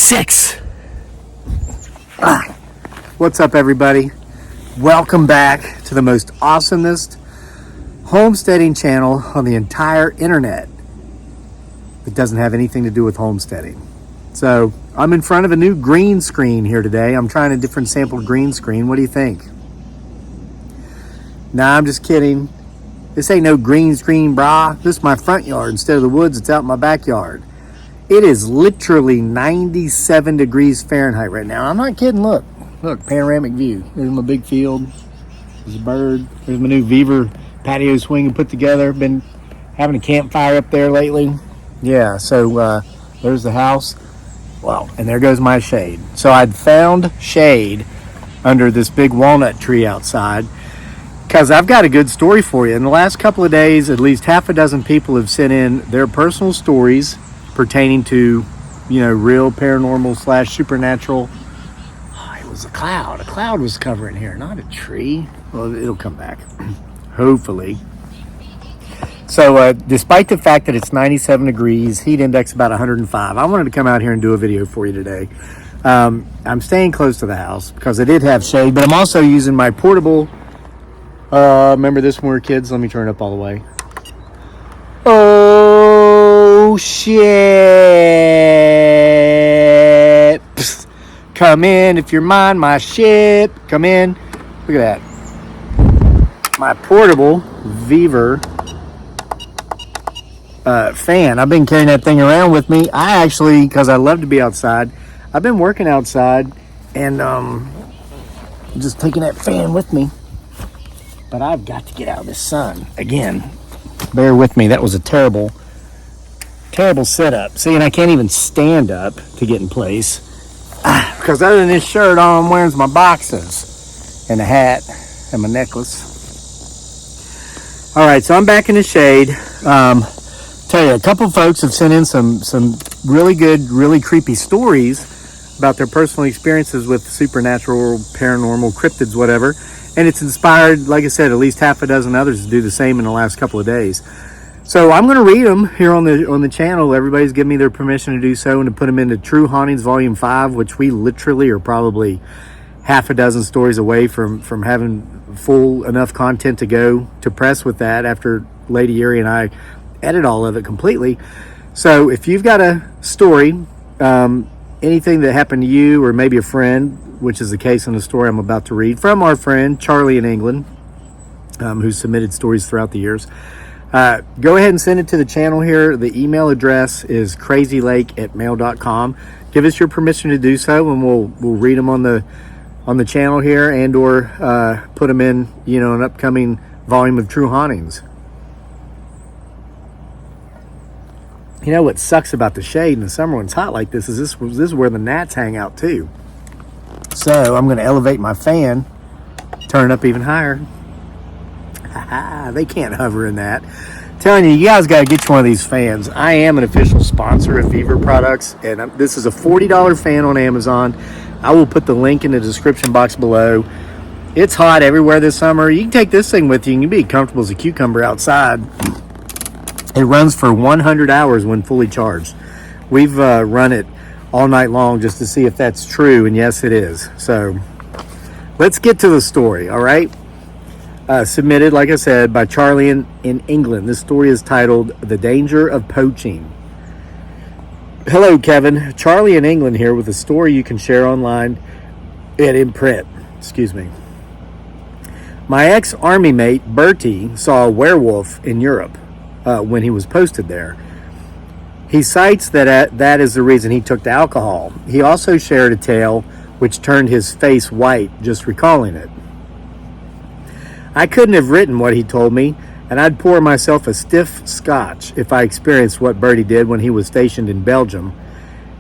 6. What's up, everybody? Welcome back to the most awesomest homesteading channel on the entire internet that doesn't have anything to do with homesteading. So I'm in front of a new green screen here today. I'm trying a different sample green screen. What do you think? Nah, I'm just kidding. This ain't no green screen, brah. This is my front yard. Instead of the woods, it's out in my backyard. It is literally 97 degrees Fahrenheit right now. I'm not kidding. Look, panoramic view. There's my big field. There's a bird. There's my new Beaver patio swing and put together. Been having a campfire up there lately. Yeah, so there's the house. Well, and there goes my shade. So I'd found shade under this big walnut tree outside because I've got a good story for you. In the last couple of days, at least half a dozen people have sent in their personal stories pertaining to, real paranormal / supernatural. Oh, it was a cloud. A cloud was covering here, not a tree. Well, it'll come back, hopefully. So despite the fact that it's 97 degrees, heat index about 105, I wanted to come out here and do a video for you today. I'm staying close to the house because I did have shade, but I'm also using my portable, remember this when we were kids? Let me turn it up all the way. Oh, shit. Psst. Come in if you're mine, my ship. Come in. Look at that. My portable Beaver fan. I've been carrying that thing around with me. I actually, because I love to be outside, I've been working outside and just taking that fan with me. But I've got to get out of the sun. Again, bear with me. That was a terrible setup. See, and I can't even stand up to get in place. Because other than this shirt, all I'm wearing is my boxes and a hat and my necklace. All right, so I'm back in the shade. Tell you, a couple folks have sent in some really good, really creepy stories about their personal experiences with supernatural, paranormal, cryptids, whatever. And it's inspired, like I said, at least half a dozen others to do the same in the last couple of days. So I'm going to read them here on the channel. Everybody's given me their permission to do so and to put them into True Hauntings Volume 5, which we literally are probably half a dozen stories away from having full enough content to go to press with that after Lady Erie and I edit all of it completely. So if you've got a story, anything that happened to you or maybe a friend, which is the case in the story I'm about to read from our friend Charlie in England, who submitted stories throughout the years, go ahead and send it to the channel here. The email address is crazylake@mail.com. Give us your permission to do so, and we'll read them on the channel here, and or put them in an upcoming volume of True Hauntings. You know what sucks about the shade in the summer when it's hot like this is this is where the gnats hang out too. So I'm going to elevate my fan, turn it up even higher. They can't hover in that. I'm telling you, you guys got to get you one of these fans. I am an official sponsor of Beaver products, and this is a $40 fan on Amazon. I will put the link in the description box below. It's hot everywhere this summer. You can take this thing with you and you can be comfortable as a cucumber outside. It runs for 100 hours when fully charged. We've run it all night long just to see if that's true, and yes, it is. So let's get to the story, all right? Submitted, like I said, by Charlie in England. This story is titled The Danger of Poaching. Hello, Kevin. Charlie in England here with a story you can share online and in print. Excuse me. My ex-army mate, Bertie, saw a werewolf in Europe when he was posted there. He cites that is the reason he took to alcohol. He also shared a tale which turned his face white just recalling it. I couldn't have written what he told me, and I'd pour myself a stiff scotch if I experienced what Bertie did when he was stationed in Belgium.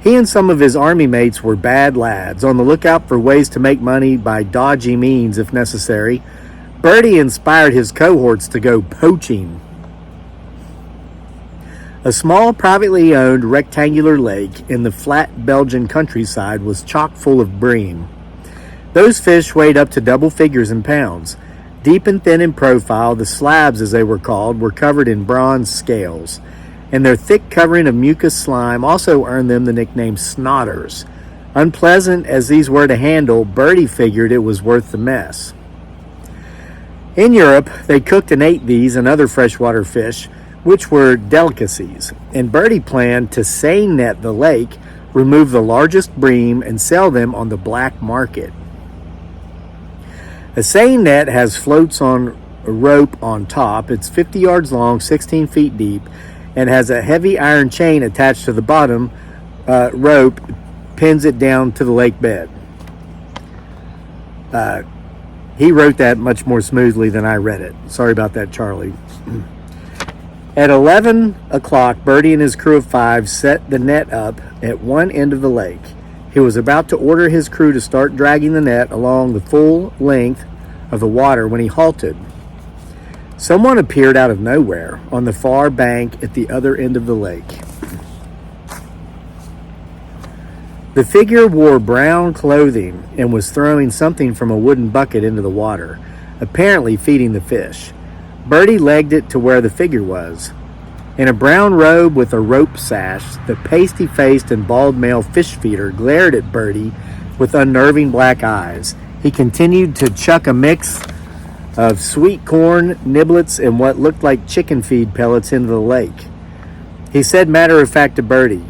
He and some of his army mates were bad lads, on the lookout for ways to make money by dodgy means if necessary. Bertie inspired his cohorts to go poaching. A small, privately owned rectangular lake in the flat Belgian countryside was chock full of bream. Those fish weighed up to double figures in pounds. Deep and thin in profile, the slabs, as they were called, were covered in bronze scales, and their thick covering of mucus slime also earned them the nickname snotters. Unpleasant as these were to handle, Birdie figured it was worth the mess. In Europe, they cooked and ate these and other freshwater fish, which were delicacies, and Birdie planned to seine net the lake, remove the largest bream, and sell them on the black market. A seine net has floats on a rope on top. It's 50 yards long, 16 feet deep, and has a heavy iron chain attached to the bottom rope, pins it down to the lake bed. He wrote that much more smoothly than I read it. Sorry about that, Charlie. At 11 o'clock, Birdie and his crew of 5 set the net up at one end of the lake. He was about to order his crew to start dragging the net along the full length of the water when he halted. Someone appeared out of nowhere on the far bank at the other end of the lake. The figure wore brown clothing and was throwing something from a wooden bucket into the water, apparently feeding the fish. Birdie legged it to where the figure was. In a brown robe with a rope sash, the pasty-faced and bald male fish feeder glared at Birdie with unnerving black eyes. He continued to chuck a mix of sweet corn, niblets, and what looked like chicken feed pellets into the lake. He said matter-of-fact to Birdie,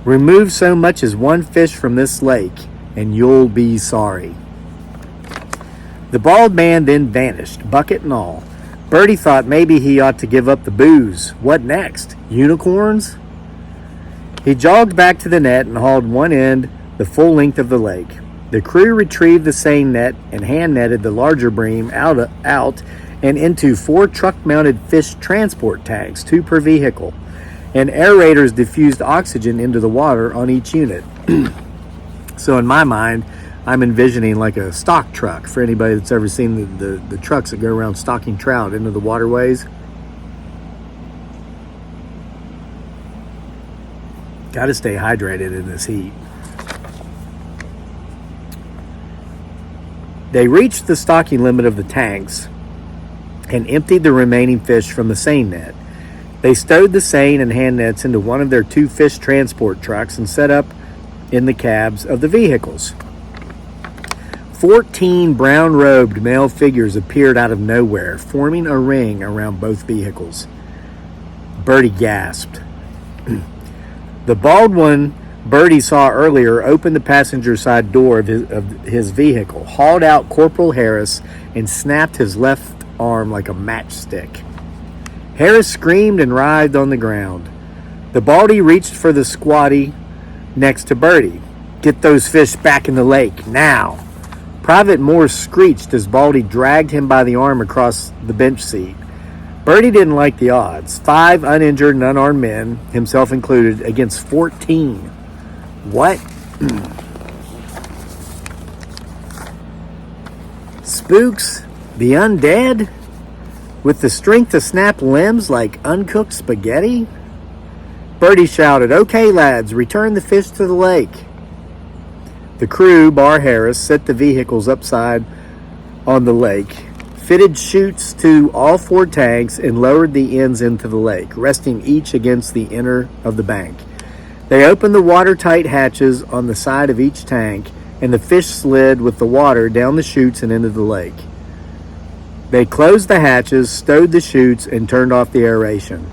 "Remove so much as one fish from this lake, and you'll be sorry." The bald man then vanished, bucket and all. Birdie thought maybe he ought to give up the booze. What next? Unicorns? He jogged back to the net and hauled one end the full length of the lake. The crew retrieved the seine net and hand-netted the larger bream out and into 4 truck-mounted fish transport tanks, 2 per vehicle, and aerators diffused oxygen into the water on each unit. So in my mind, I'm envisioning like a stock truck for anybody that's ever seen the trucks that go around stocking trout into the waterways. Got to stay hydrated in this heat. They reached the stocking limit of the tanks and emptied the remaining fish from the seine net. They stowed the seine and hand nets into one of their 2 fish transport trucks and set up in the cabs of the vehicles. 14 brown-robed male figures appeared out of nowhere, forming a ring around both vehicles. Birdie gasped. The bald one Birdie saw earlier opened the passenger side door of his vehicle, hauled out Corporal Harris, and snapped his left arm like a matchstick. Harris screamed and writhed on the ground. The baldy reached for the squatty next to Birdie. "Get those fish back in the lake, now!" Private Moore screeched as Baldy dragged him by the arm across the bench seat. Birdie didn't like the odds. 5 uninjured and unarmed men, himself included, against 14. What? Spooks? The undead? With the strength to snap limbs like uncooked spaghetti? Birdie shouted, "Okay, lads, return the fish to the lake." The crew, bar Harris, set the vehicles upside on the lake, fitted chutes to all 4 tanks, and lowered the ends into the lake, resting each against the inner of the bank. They opened the watertight hatches on the side of each tank, and the fish slid with the water down the chutes and into the lake. They closed the hatches, stowed the chutes, and turned off the aeration.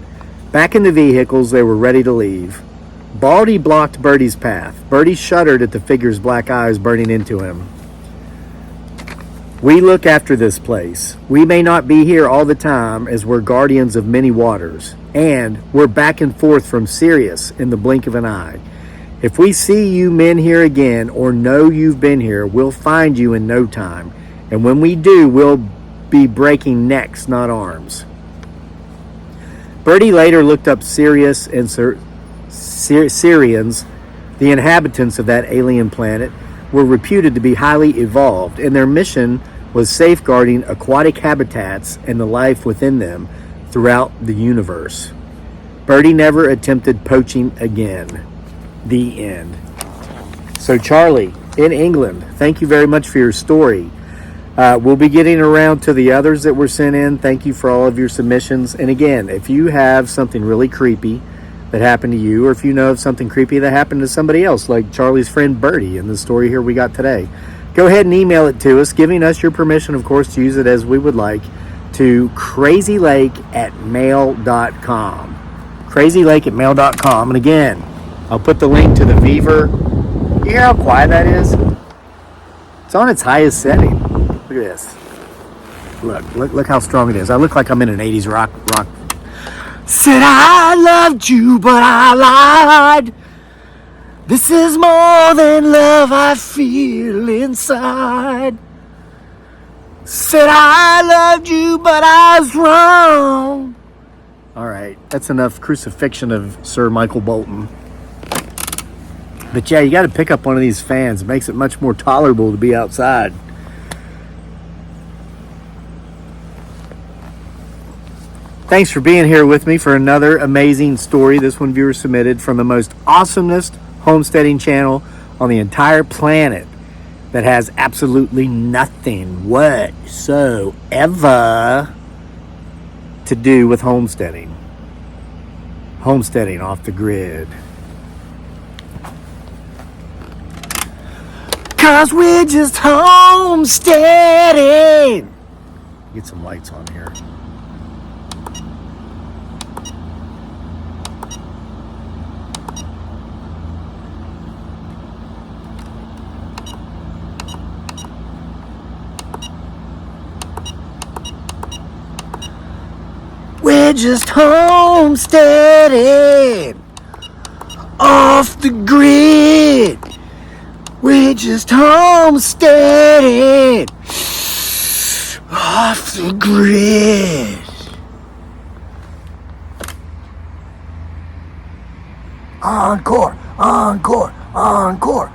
Back in the vehicles, they were ready to leave. Baldy blocked Birdie's path. Birdie shuddered at the figure's black eyes burning into him. "We look after this place. We may not be here all the time, as we're guardians of many waters. And we're back and forth from Sirius in the blink of an eye. If we see you men here again, or know you've been here, we'll find you in no time. And when we do, we'll be breaking necks, not arms." Birdie later looked up Sirius and Syrians, the inhabitants of that alien planet, were reputed to be highly evolved, and their mission was safeguarding aquatic habitats and the life within them throughout the universe. Birdie never attempted poaching again. The end. So Charlie, in England, thank you very much for your story. We'll be getting around to the others that were sent in. Thank you for all of your submissions. And again, if you have something really creepy that happened to you, or if you know of something creepy that happened to somebody else, like Charlie's friend Birdie in the story here we got today, go ahead and email it to us, giving us your permission, of course, to use it as we would like, to crazylake@mail.com. crazylake@mail.com. And again, I'll put the link to the Beaver. You hear how quiet that is? It's on its highest setting. Look at this. Look how strong it is. I look like I'm in an 80s rock. Said I loved you, but I lied. This is more than love I feel inside. Said I loved you, but I was wrong. All right, that's enough crucifixion of Sir Michael Bolton. But yeah, you got to pick up one of these fans. It makes it much more tolerable to be outside. Thanks for being here with me for another amazing story. This one viewer submitted from the most awesomest homesteading channel on the entire planet that has absolutely nothing whatsoever to do with homesteading. Homesteading off the grid. 'Cause we're just homesteading. Get some lights on here. We're just homesteading off the grid. We're just homesteading off the grid. Encore, encore, encore.